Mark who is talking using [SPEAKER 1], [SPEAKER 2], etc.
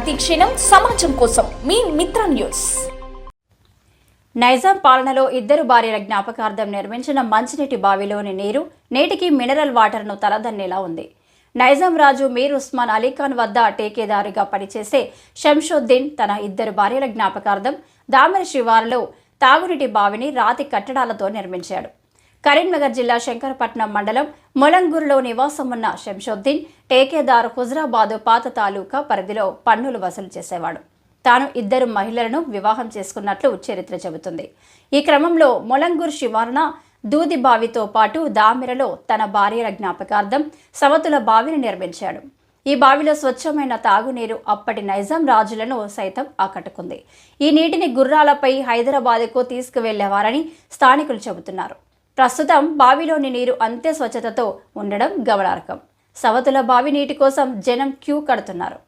[SPEAKER 1] ప్రతి క్షణం సమాజం కోసం మీ మిత్ర న్యూస్.
[SPEAKER 2] నైజాం పాలనలో ఇద్దరు భార్యల జ్ఞాపకార్థం నిర్మించిన మంచినీటి బావిలోని నీరు నేటికి మినరల్ వాటర్ను తలదన్నేలా ఉంది. నైజాం రాజు మీర్ ఉస్మాన్ అలీఖాన్ వద్ద టేకేదారుగా పనిచేసే షంషుద్దీన్ తన ఇద్దరు భార్యల జ్ఞాపకార్థం దామెర శివారులో తాగునీటి బావిని రాతి కట్టడాలతో నిర్మించాడు. కరీంనగర్ జిల్లా శంకరపట్నం మండలం మొలంగూరులో నివాసం ఉన్న షంషుద్దీన్ టేకేదారు హుజరాబాదు పాత తాలూకా పరిధిలో పన్నులు వసూలు చేసేవాడు. తాను ఇద్దరు మహిళలను వివాహం చేసుకున్నట్లు చరిత్ర చెబుతుంది. ఈ క్రమంలో మొలంగూరు శివారున దూది బావితో పాటు దామెరలో తన భార్యల జ్ఞాపకార్థం సమతుల బావిని నిర్మించాడు. ఈ బావిలో స్వచ్ఛమైన తాగునీరు అప్పటి నైజాం రాజులను సైతం ఆకట్టుకుంది. ఈ నీటిని గుర్రాలపై హైదరాబాద్కు తీసుకువెళ్లేవారని స్థానికులు చెబుతున్నారు. ప్రస్తుతం బావిలోని నీరు అంతే స్వచ్ఛతతో ఉండడం గమనార్హం. సవతుల బావి నీటి కోసం జనం క్యూ కడుతున్నారు.